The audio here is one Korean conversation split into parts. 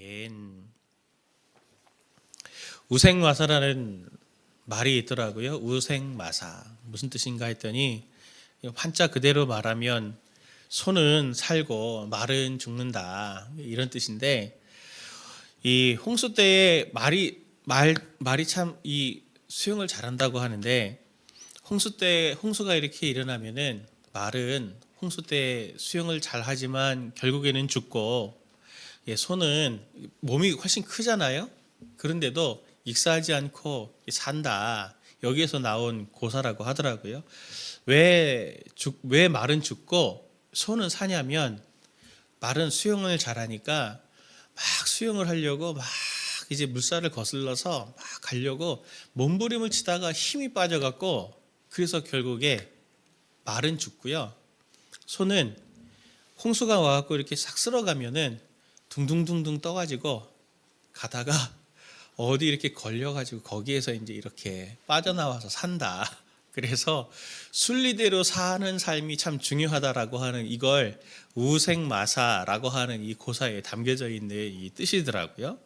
아멘. 우생마사라는 말이 있더라고요. 우생마사. 무슨 뜻인가 했더니 한자 그대로 말하면 소는 살고 말은 죽는다. 이런 뜻인데 이 홍수 때에 말이 참 이 수영을 잘한다고 하는데 홍수 때 홍수가 이렇게 일어나면은 말은 홍수 때 수영을 잘하지만 결국에는 죽고 소는 몸이 훨씬 크잖아요. 그런데도 익사하지 않고 산다. 여기에서 나온 고사라고 하더라고요. 왜 말은 죽고 소는 사냐면 말은 수영을 잘하니까 막 수영을 하려고 막 이제 물살을 거슬러서 막 가려고 몸부림을 치다가 힘이 빠져갖고 그래서 결국에 말은 죽고요. 소는 홍수가 와갖고 이렇게 싹 쓸어가면은 둥둥둥둥 떠가지고 가다가 어디 이렇게 걸려가지고 거기에서 이제 이렇게 빠져나와서 산다. 그래서 순리대로 사는 삶이 참 중요하다라고 하는 이걸 우생마사라고 하는 이 고사에 담겨져 있는 이 뜻이더라고요.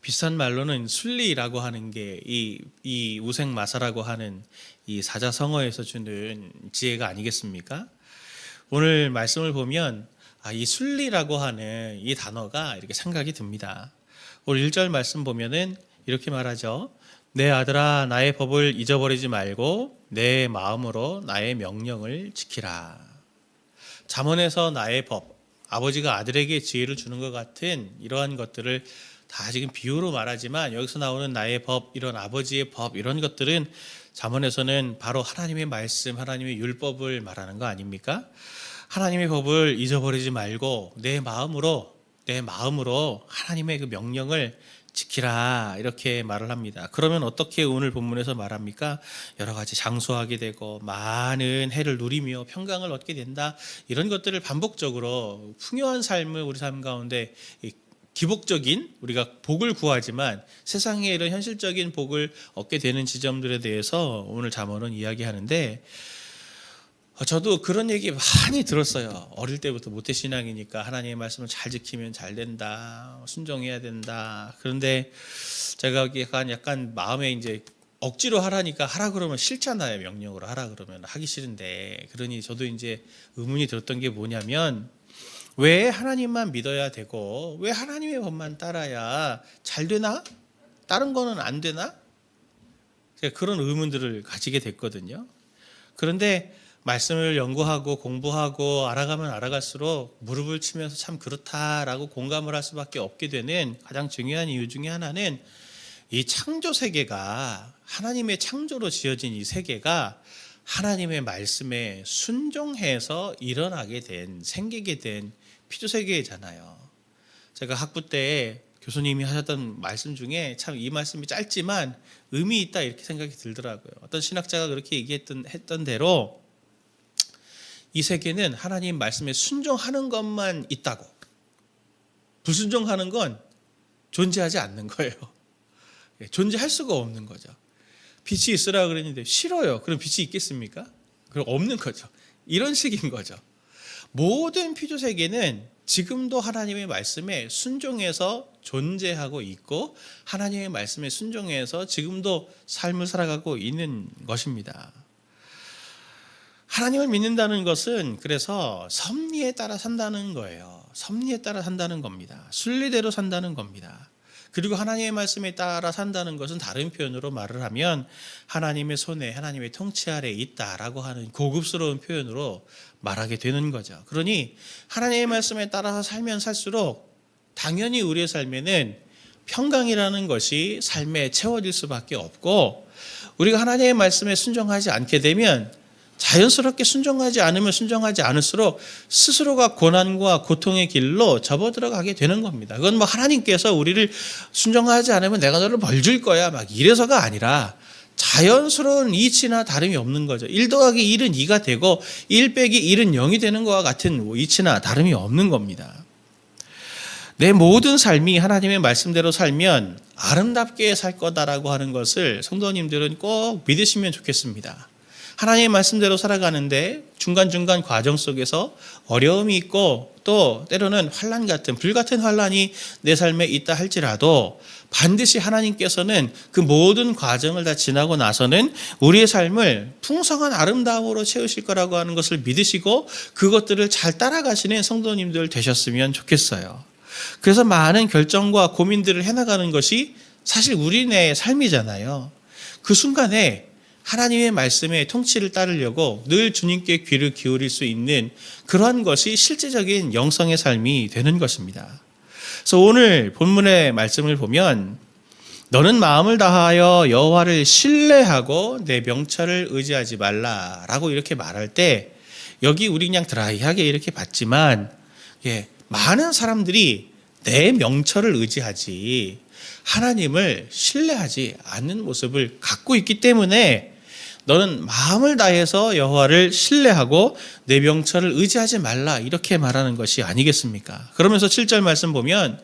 비슷한 말로는 순리라고 하는 게 이 우생마사라고 하는 이 사자성어에서 주는 지혜가 아니겠습니까? 오늘 말씀을 보면 이 순리라고 하는 이 단어가 이렇게 생각이 듭니다. 오늘 1절 말씀 보면은 이렇게 말하죠. 내 아들아 나의 법을 잊어버리지 말고 내 마음으로 나의 명령을 지키라. 잠언에서 나의 법, 아버지가 아들에게 지혜를 주는 것 같은 이러한 것들을 다 지금 비유로 말하지만 여기서 나오는 나의 법, 이런 아버지의 법 이런 것들은 잠언에서는 바로 하나님의 말씀, 하나님의 율법을 말하는 거 아닙니까? 하나님의 법을 잊어버리지 말고 내 마음으로 하나님의 그 명령을 지키라 이렇게 말을 합니다. 그러면 어떻게 오늘 본문에서 말합니까? 여러 가지 장수하게 되고 많은 해를 누리며 평강을 얻게 된다. 이런 것들을 반복적으로 풍요한 삶을 우리 삶 가운데 기복적인 우리가 복을 구하지만 세상에 이런 현실적인 복을 얻게 되는 지점들에 대해서 오늘 잠언은 이야기하는데 저도 그런 얘기 많이 들었어요. 어릴 때부터 모태신앙이니까 하나님의 말씀을 잘 지키면 잘 된다. 순종해야 된다. 그런데 제가 약간 마음에 이제 억지로 하라니까 하라 그러면 싫잖아요. 명령으로 하라 그러면 하기 싫은데. 그러니 저도 이제 의문이 들었던 게 뭐냐면 왜 하나님만 믿어야 되고 왜 하나님의 법만 따라야 잘 되나? 다른 거는 안 되나? 그런 의문들을 가지게 됐거든요. 그런데 말씀을 연구하고 공부하고 알아가면 알아갈수록 무릎을 치면서 참 그렇다라고 공감을 할 수밖에 없게 되는 가장 중요한 이유 중에 하나는 이 창조 세계가 하나님의 창조로 지어진 이 세계가 하나님의 말씀에 순종해서 일어나게 된 생기게 된 피조세계잖아요. 제가 학부 때 교수님이 하셨던 말씀 중에 참 이 말씀이 짧지만 의미 있다 이렇게 생각이 들더라고요. 어떤 신학자가 그렇게 했던 대로 이 세계는 하나님 말씀에 순종하는 것만 있다고 불순종하는 건 존재하지 않는 거예요. 존재할 수가 없는 거죠. 빛이 있으라 그랬는데 싫어요. 그럼 빛이 있겠습니까? 그럼 없는 거죠. 이런 식인 거죠. 모든 피조세계는 지금도 하나님의 말씀에 순종해서 존재하고 있고 하나님의 말씀에 순종해서 지금도 삶을 살아가고 있는 것입니다. 하나님을 믿는다는 것은 그래서 섭리에 따라 산다는 거예요. 섭리에 따라 산다는 겁니다. 순리대로 산다는 겁니다. 그리고 하나님의 말씀에 따라 산다는 것은 다른 표현으로 말을 하면 하나님의 손에 하나님의 통치 아래에 있다라고 하는 고급스러운 표현으로 말하게 되는 거죠. 그러니 하나님의 말씀에 따라서 살면 살수록 당연히 우리의 삶에는 평강이라는 것이 삶에 채워질 수밖에 없고 우리가 하나님의 말씀에 순종하지 않게 되면 자연스럽게 순종하지 않으면 순종하지 않을수록 스스로가 고난과 고통의 길로 접어들어가게 되는 겁니다. 그건 뭐 하나님께서 우리를 순종하지 않으면 내가 너를 벌 줄 거야 막 이래서가 아니라 자연스러운 이치나 다름이 없는 거죠. 1 더하기 1은 2가 되고 1 빼기 1은 0이 되는 것과 같은 이치나 다름이 없는 겁니다. 내 모든 삶이 하나님의 말씀대로 살면 아름답게 살 거다라고 하는 것을 성도님들은 꼭 믿으시면 좋겠습니다. 하나님의 말씀대로 살아가는데 중간중간 과정 속에서 어려움이 있고 또 때로는 환난 같은 불같은 환난이 내 삶에 있다 할지라도 반드시 하나님께서는 그 모든 과정을 다 지나고 나서는 우리의 삶을 풍성한 아름다움으로 채우실 거라고 하는 것을 믿으시고 그것들을 잘 따라가시는 성도님들 되셨으면 좋겠어요. 그래서 많은 결정과 고민들을 해나가는 것이 사실 우리네 삶이잖아요. 그 순간에 하나님의 말씀의 통치를 따르려고 늘 주님께 귀를 기울일 수 있는 그러한 것이 실제적인 영성의 삶이 되는 것입니다. 그래서 오늘 본문의 말씀을 보면 너는 마음을 다하여 여호와를 신뢰하고 내 명철을 의지하지 말라라고 이렇게 말할 때 여기 우리 그냥 드라이하게 이렇게 봤지만 많은 사람들이 내 명철을 의지하지 하나님을 신뢰하지 않는 모습을 갖고 있기 때문에 너는 마음을 다해서 여호와를 신뢰하고 내 명철을 의지하지 말라 이렇게 말하는 것이 아니겠습니까? 그러면서 7절 말씀 보면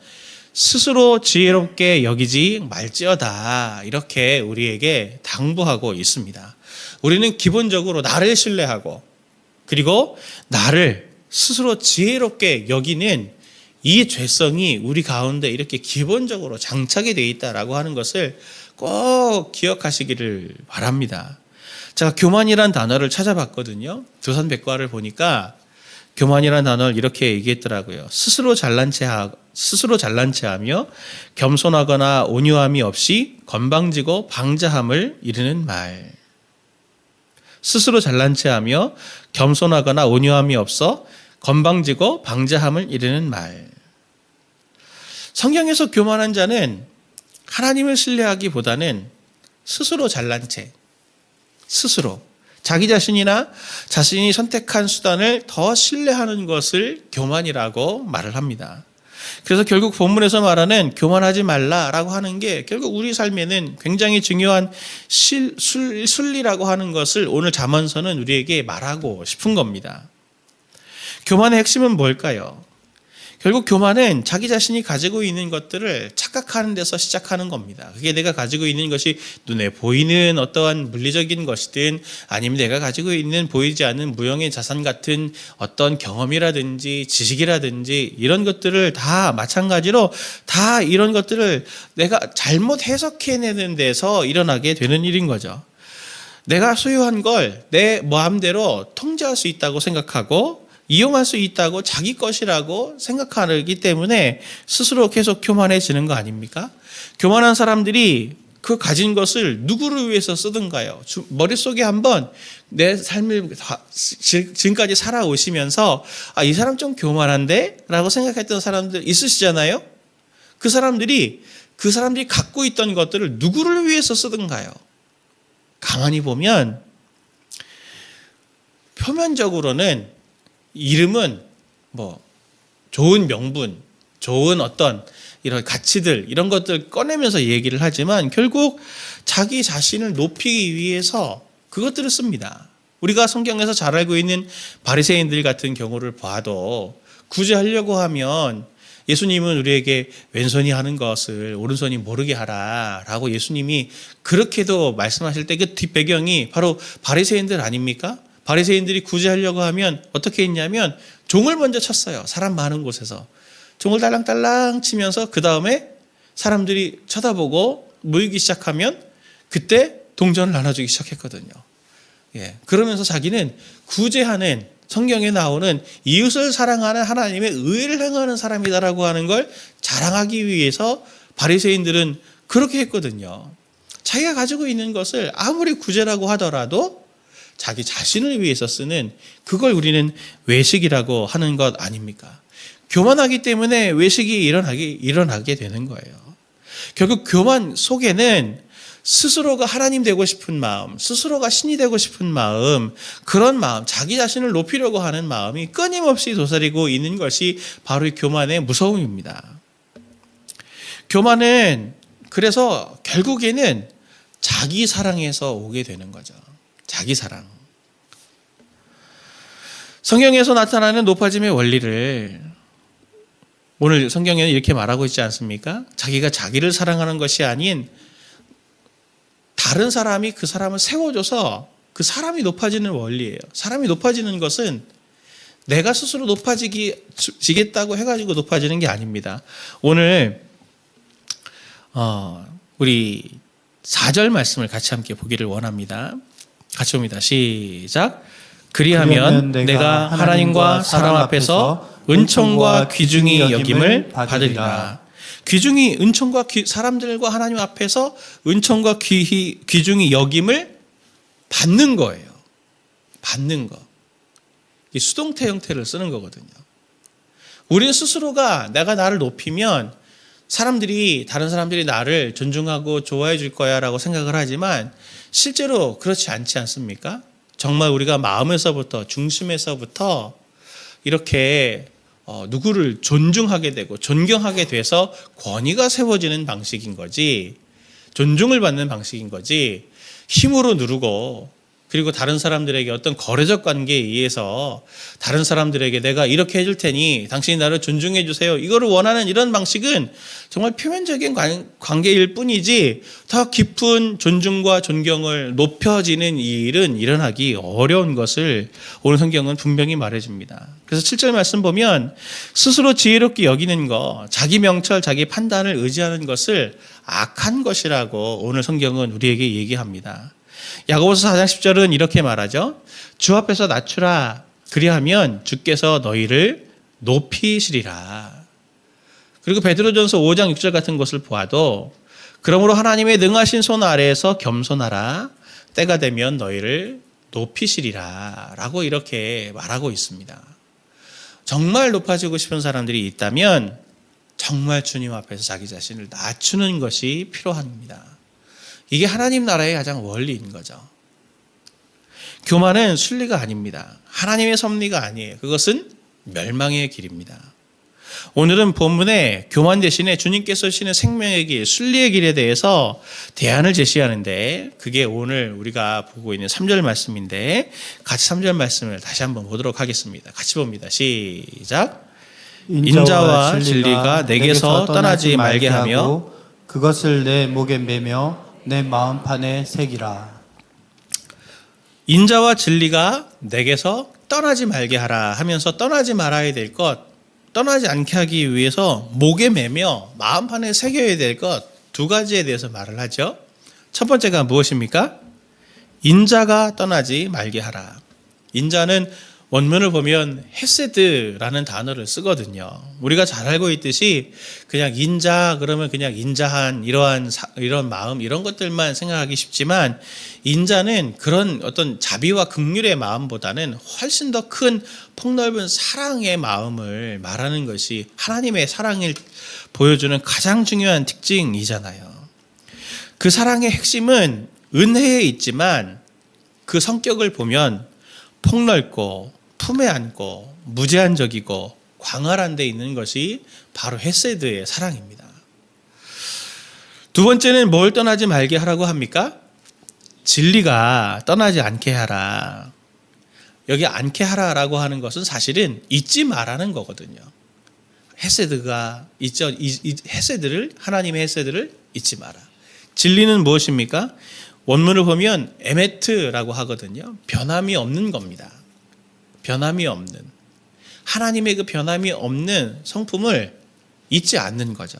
스스로 지혜롭게 여기지 말지어다 이렇게 우리에게 당부하고 있습니다. 우리는 기본적으로 나를 신뢰하고 그리고 나를 스스로 지혜롭게 여기는 이 죄성이 우리 가운데 이렇게 기본적으로 장착이 되어 있다라고 하는 것을 꼭 기억하시기를 바랍니다. 제가 교만이란 단어를 찾아봤거든요. 두산백과를 보니까 교만이란 단어를 이렇게 얘기했더라고요. 스스로 잘난 체하며 겸손하거나 온유함이 없이 건방지고 방자함을 이르는 말. 스스로 잘난 체하며 겸손하거나 온유함이 없어 건방지고 방자함을 이르는 말. 성경에서 교만한 자는 하나님을 신뢰하기보다는 스스로 잘난 채, 스스로 자기 자신이나 자신이 선택한 수단을 더 신뢰하는 것을 교만이라고 말을 합니다. 그래서 결국 본문에서 말하는 교만하지 말라라고 하는 게 결국 우리 삶에는 굉장히 중요한 순리라고 하는 것을 오늘 잠언서는 우리에게 말하고 싶은 겁니다. 교만의 핵심은 뭘까요? 결국 교만은 자기 자신이 가지고 있는 것들을 착각하는 데서 시작하는 겁니다. 그게 내가 가지고 있는 것이 눈에 보이는 어떠한 물리적인 것이든 아니면 내가 가지고 있는 보이지 않는 무형의 자산 같은 어떤 경험이라든지 지식이라든지 이런 것들을 다 마찬가지로 다 이런 것들을 내가 잘못 해석해내는 데서 일어나게 되는 일인 거죠. 내가 소유한 걸 내 마음대로 통제할 수 있다고 생각하고 이용할 수 있다고 자기 것이라고 생각하기 때문에 스스로 계속 교만해지는 거 아닙니까? 교만한 사람들이 그 가진 것을 누구를 위해서 쓰든가요? 머릿속에 한번 내 삶을 지금까지 살아오시면서 이 사람 좀 교만한데? 라고 생각했던 사람들 있으시잖아요? 그 사람들이 갖고 있던 것들을 누구를 위해서 쓰든가요? 가만히 보면 표면적으로는 이름은 좋은 명분, 좋은 어떤 이런 가치들 이런 것들 꺼내면서 얘기를 하지만 결국 자기 자신을 높이기 위해서 그것들을 씁니다. 우리가 성경에서 잘 알고 있는 바리새인들 같은 경우를 봐도 구제하려고 하면 예수님은 우리에게 왼손이 하는 것을 오른손이 모르게 하라라고 예수님이 그렇게도 말씀하실 때 그 뒷배경이 바로 바리새인들 아닙니까? 바리새인들이 구제하려고 하면 어떻게 했냐면 종을 먼저 쳤어요. 사람 많은 곳에서. 종을 딸랑딸랑 치면서 그 다음에 사람들이 쳐다보고 모이기 시작하면 그때 동전을 나눠주기 시작했거든요. 그러면서 자기는 구제하는 성경에 나오는 이웃을 사랑하는 하나님의 의를 행하는 사람이다라고 하는 걸 자랑하기 위해서 바리새인들은 그렇게 했거든요. 자기가 가지고 있는 것을 아무리 구제라고 하더라도 자기 자신을 위해서 쓰는 그걸 우리는 외식이라고 하는 것 아닙니까? 교만하기 때문에 외식이 일어나게 되는 거예요. 결국 교만 속에는 스스로가 하나님 되고 싶은 마음, 스스로가 신이 되고 싶은 마음, 그런 마음, 자기 자신을 높이려고 하는 마음이 끊임없이 도사리고 있는 것이 바로 이 교만의 무서움입니다. 교만은 그래서 결국에는 자기 사랑에서 오게 되는 거죠. 자기 사랑. 성경에서 나타나는 높아짐의 원리를 오늘 성경에는 이렇게 말하고 있지 않습니까? 자기가 자기를 사랑하는 것이 아닌 다른 사람이 그 사람을 세워줘서 그 사람이 높아지는 원리예요. 사람이 높아지는 것은 내가 스스로 높아지겠다고 해가지고 높아지는 게 아닙니다. 오늘 우리 4절 말씀을 같이 함께 보기를 원합니다. 같이 봅니다. 시작. 그리하면 내가 하나님과 사람 앞에서 은총과 귀중히 여김을 받으리라. 귀중히 은총과 사람들과 하나님 앞에서 은총과 귀중히 여김을 받는 거예요. 받는 거. 이 수동태 형태를 쓰는 거거든요. 우리 스스로가 내가 나를 높이면 다른 사람들이 나를 존중하고 좋아해 줄 거야 라고 생각을 하지만 실제로 그렇지 않지 않습니까? 정말 우리가 마음에서부터 중심에서부터 이렇게 누구를 존중하게 되고 존경하게 돼서 권위가 세워지는 방식인 거지, 존중을 받는 방식인 거지, 힘으로 누르고 그리고 다른 사람들에게 어떤 거래적 관계에 의해서 다른 사람들에게 내가 이렇게 해줄 테니 당신이 나를 존중해 주세요, 이거를 원하는 이런 방식은 정말 표면적인 관계일 뿐이지 더 깊은 존중과 존경을 높여지는 이 일은 일어나기 어려운 것을 오늘 성경은 분명히 말해줍니다. 그래서 7절 말씀 보면 스스로 지혜롭게 여기는 것, 자기 명철, 자기 판단을 의지하는 것을 악한 것이라고 오늘 성경은 우리에게 얘기합니다. 야고보서 4장 10절은 이렇게 말하죠. 주 앞에서 낮추라. 그리하면 주께서 너희를 높이시리라. 그리고 베드로전서 5장 6절 같은 것을 보아도 그러므로 하나님의 능하신 손 아래에서 겸손하라. 때가 되면 너희를 높이시리라 라고 이렇게 말하고 있습니다. 정말 높아지고 싶은 사람들이 있다면 정말 주님 앞에서 자기 자신을 낮추는 것이 필요합니다. 이게 하나님 나라의 가장 원리인 거죠. 교만은 순리가 아닙니다. 하나님의 섭리가 아니에요. 그것은 멸망의 길입니다. 오늘은 본문에 교만 대신에 주님께서 주시는 생명의 길, 순리의 길에 대해서 대안을 제시하는데 그게 오늘 우리가 보고 있는 3절 말씀인데 같이 3절 말씀을 다시 한번 보도록 하겠습니다. 같이 봅니다. 시작. 인자와 진리가 내게서 떠나지 말게 하며 그것을 내 목에 매며 내 마음판에 새기라. 인자와 진리가 내게서 떠나지 말게 하라 하면서 떠나지 말아야 될 것, 떠나지 않게 하기 위해서 목에 매며 마음판에 새겨야 될 것 두 가지에 대해서 말을 하죠. 첫 번째가 무엇입니까? 인자가 떠나지 말게 하라. 인자는 원문을 보면 헤세드라는 단어를 쓰거든요. 우리가 잘 알고 있듯이 그냥 인자 그러면 그냥 인자한 이런 마음 이런 것들만 생각하기 쉽지만 인자는 그런 어떤 자비와 긍휼의 마음보다는 훨씬 더 큰 폭넓은 사랑의 마음을 말하는 것이 하나님의 사랑을 보여주는 가장 중요한 특징이잖아요. 그 사랑의 핵심은 은혜에 있지만 그 성격을 보면 폭넓고 품에 안고 무제한적이고 광활한 데 있는 것이 바로 헤세드의 사랑입니다. 두 번째는 뭘 떠나지 말게 하라고 합니까? 진리가 떠나지 않게 하라. 여기 않게 하라라고 하는 것은 사실은 잊지 말라는 거거든요. 헤세드가 있죠. 헤세드를, 하나님의 헤세드를 잊지 마라. 진리는 무엇입니까? 원문을 보면 에메트라고 하거든요. 변함이 없는 겁니다. 변함이 없는, 하나님의 그 변함이 없는 성품을 잊지 않는 거죠.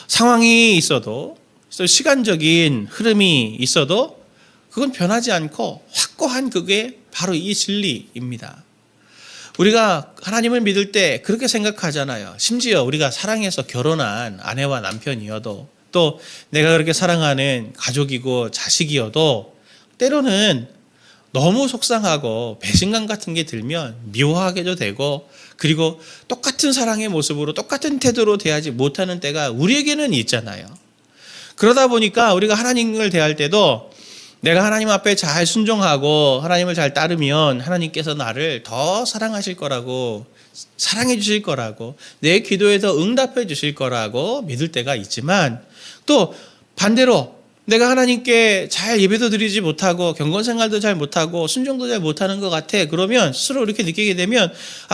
상황이 있어도, 시간적인 흐름이 있어도 그건 변하지 않고 확고한 그게 바로 이 진리입니다. 우리가 하나님을 믿을 때 그렇게 생각하잖아요. 심지어 우리가 사랑해서 결혼한 아내와 남편이어도 또 내가 그렇게 사랑하는 가족이고 자식이어도 때로는 너무 속상하고 배신감 같은 게 들면 미워하게도 되고 그리고 똑같은 사랑의 모습으로 똑같은 태도로 대하지 못하는 때가 우리에게는 있잖아요. 그러다 보니까 우리가 하나님을 대할 때도 내가 하나님 앞에 잘 순종하고 하나님을 잘 따르면 하나님께서 나를 더 사랑하실 거라고, 사랑해 주실 거라고, 내 기도에 더 응답해 주실 거라고 믿을 때가 있지만 또 반대로 내가 하나님께 잘 예배도 드리지 못하고 경건생활도 잘 못하고 순종도 잘 못하는 것 같아. 그러면 스스로 이렇게 느끼게 되면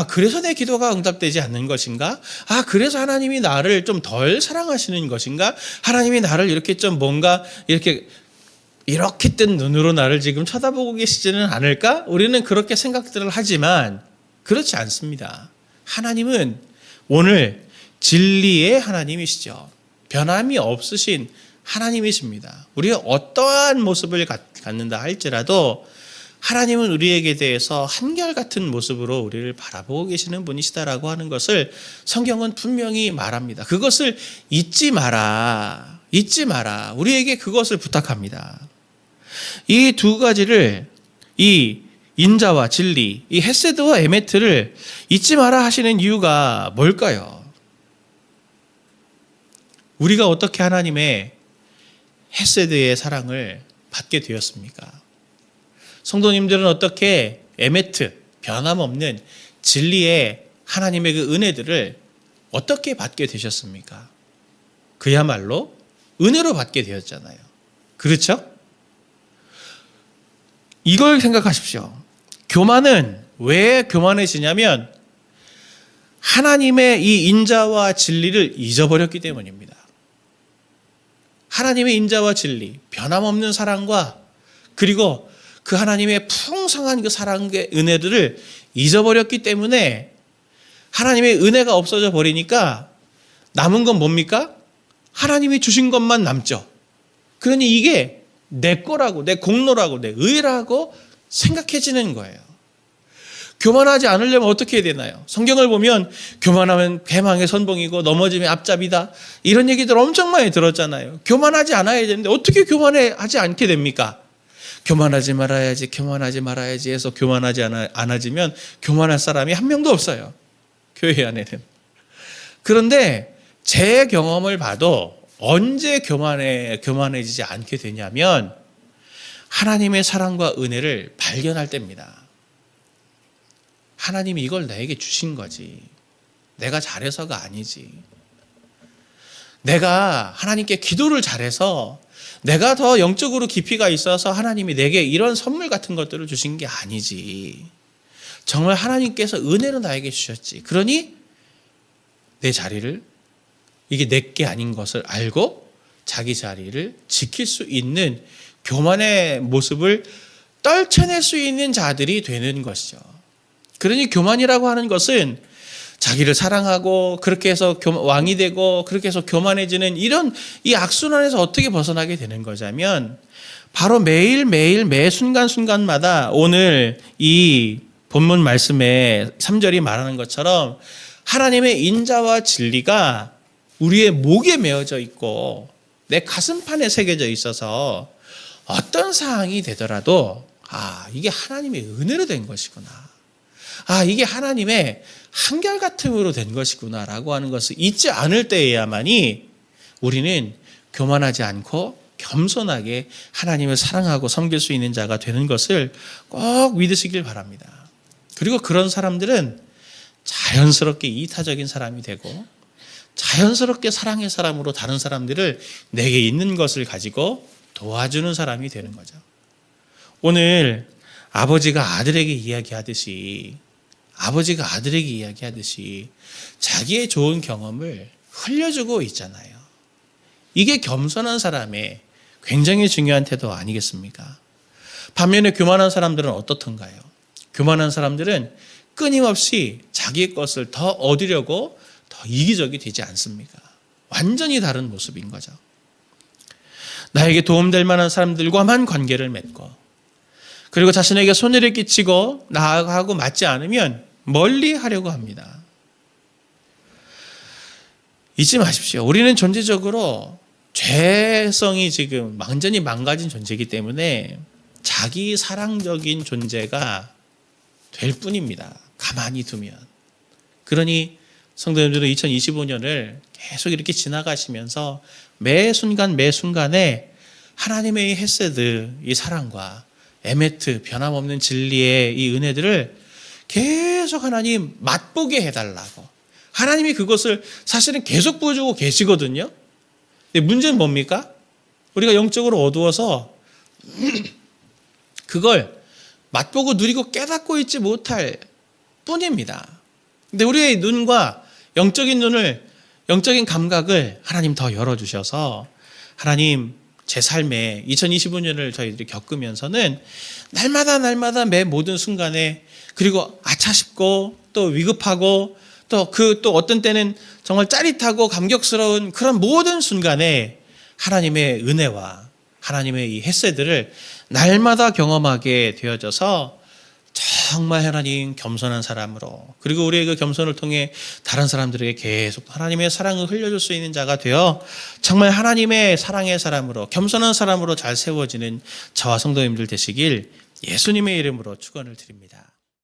그래서 내 기도가 응답되지 않는 것인가? 그래서 하나님이 나를 좀 덜 사랑하시는 것인가? 하나님이 나를 이렇게 좀 뭔가 이렇게 이렇게 뜬 눈으로 나를 지금 쳐다보고 계시지는 않을까? 우리는 그렇게 생각들을 하지만 그렇지 않습니다. 하나님은 오늘 진리의 하나님이시죠. 변함이 없으신 하나님이십니다. 우리가 어떠한 모습을 갖는다 할지라도 하나님은 우리에게 대해서 한결같은 모습으로 우리를 바라보고 계시는 분이시다라고 하는 것을 성경은 분명히 말합니다. 그것을 잊지 마라. 잊지 마라. 우리에게 그것을 부탁합니다. 이 두 가지를, 이 인자와 진리, 이 헤세드와 에메트를 잊지 마라 하시는 이유가 뭘까요? 우리가 어떻게 하나님의 헤세드의 사랑을 받게 되었습니까? 성도님들은 어떻게 에메트, 변함없는 진리의 하나님의 그 은혜들을 어떻게 받게 되셨습니까? 그야말로 은혜로 받게 되었잖아요. 그렇죠? 이걸 생각하십시오. 교만은 왜 교만해지냐면 하나님의 이 인자와 진리를 잊어버렸기 때문입니다. 하나님의 인자와 진리, 변함없는 사랑과 그리고 그 하나님의 풍성한 그 사랑의 은혜들을 잊어버렸기 때문에 하나님의 은혜가 없어져 버리니까 남은 건 뭡니까? 하나님이 주신 것만 남죠. 그러니 이게 내 거라고, 내 공로라고, 내 의라고 생각해지는 거예요. 교만하지 않으려면 어떻게 해야 되나요? 성경을 보면 교만하면 패망의 선봉이고 넘어지면 앞잡이다. 이런 얘기들 엄청 많이 들었잖아요. 교만하지 않아야 되는데 어떻게 교만하지 않게 됩니까? 교만하지 말아야지, 교만하지 말아야지 해서 교만하지 않아지면 교만할 사람이 한 명도 없어요. 교회 안에는. 그런데 제 경험을 봐도 언제 교만해지지 않게 되냐면 하나님의 사랑과 은혜를 발견할 때입니다. 하나님이 이걸 나에게 주신 거지. 내가 잘해서가 아니지. 내가 하나님께 기도를 잘해서 내가 더 영적으로 깊이가 있어서 하나님이 내게 이런 선물 같은 것들을 주신 게 아니지. 정말 하나님께서 은혜로 나에게 주셨지. 그러니 내 자리를, 이게 내게 아닌 것을 알고 자기 자리를 지킬 수 있는 교만의 모습을 떨쳐낼 수 있는 자들이 되는 것이죠. 그러니 교만이라고 하는 것은 자기를 사랑하고 그렇게 해서 왕이 되고 그렇게 해서 교만해지는 이런 이 악순환에서 어떻게 벗어나게 되는 거냐면 바로 매일매일 매 순간순간마다 오늘 이 본문 말씀에 3절이 말하는 것처럼 하나님의 인자와 진리가 우리의 목에 메어져 있고 내 가슴판에 새겨져 있어서 어떤 상황이 되더라도 이게 하나님의 은혜로 된 것이구나. 이게 하나님의 한결같음으로 된 것이구나라고 하는 것을 잊지 않을 때에야만이 우리는 교만하지 않고 겸손하게 하나님을 사랑하고 섬길 수 있는 자가 되는 것을 꼭 믿으시길 바랍니다. 그리고 그런 사람들은 자연스럽게 이타적인 사람이 되고 자연스럽게 사랑의 사람으로 다른 사람들을 내게 있는 것을 가지고 도와주는 사람이 되는 거죠. 오늘 아버지가 아들에게 이야기하듯이 자기의 좋은 경험을 흘려주고 있잖아요. 이게 겸손한 사람의 굉장히 중요한 태도 아니겠습니까? 반면에 교만한 사람들은 어떻던가요? 교만한 사람들은 끊임없이 자기의 것을 더 얻으려고 더 이기적이 되지 않습니까? 완전히 다른 모습인 거죠. 나에게 도움될 만한 사람들과만 관계를 맺고 그리고 자신에게 손해를 끼치고 나하고 맞지 않으면 멀리 하려고 합니다. 잊지 마십시오. 우리는 존재적으로 죄성이 지금 완전히 망가진 존재이기 때문에 자기 사랑적인 존재가 될 뿐입니다. 가만히 두면. 그러니 성도님들은 2025년을 계속 이렇게 지나가시면서 매 순간에 하나님의 헤세드, 이 사랑과 에메트, 변함없는 진리의 이 은혜들을 계속 하나님 맛보게 해달라고. 하나님이 그것을 사실은 계속 보여주고 계시거든요. 근데 문제는 뭡니까? 우리가 영적으로 어두워서 그걸 맛보고 누리고 깨닫고 있지 못할 뿐입니다. 근데 우리의 눈과 영적인 눈을, 영적인 감각을 하나님 더 열어주셔서 하나님 제 삶에 2025년을 저희들이 겪으면서는 날마다 매 모든 순간에 그리고 아차 싶고 또 위급하고 또 어떤 때는 정말 짜릿하고 감격스러운 그런 모든 순간에 하나님의 은혜와 하나님의 이 햇새들을 날마다 경험하게 되어져서 정말 하나님 겸손한 사람으로 그리고 우리의 그 겸손을 통해 다른 사람들에게 계속 하나님의 사랑을 흘려줄 수 있는 자가 되어 정말 하나님의 사랑의 사람으로 겸손한 사람으로 잘 세워지는 저와 성도님들 되시길 예수님의 이름으로 축원을 드립니다.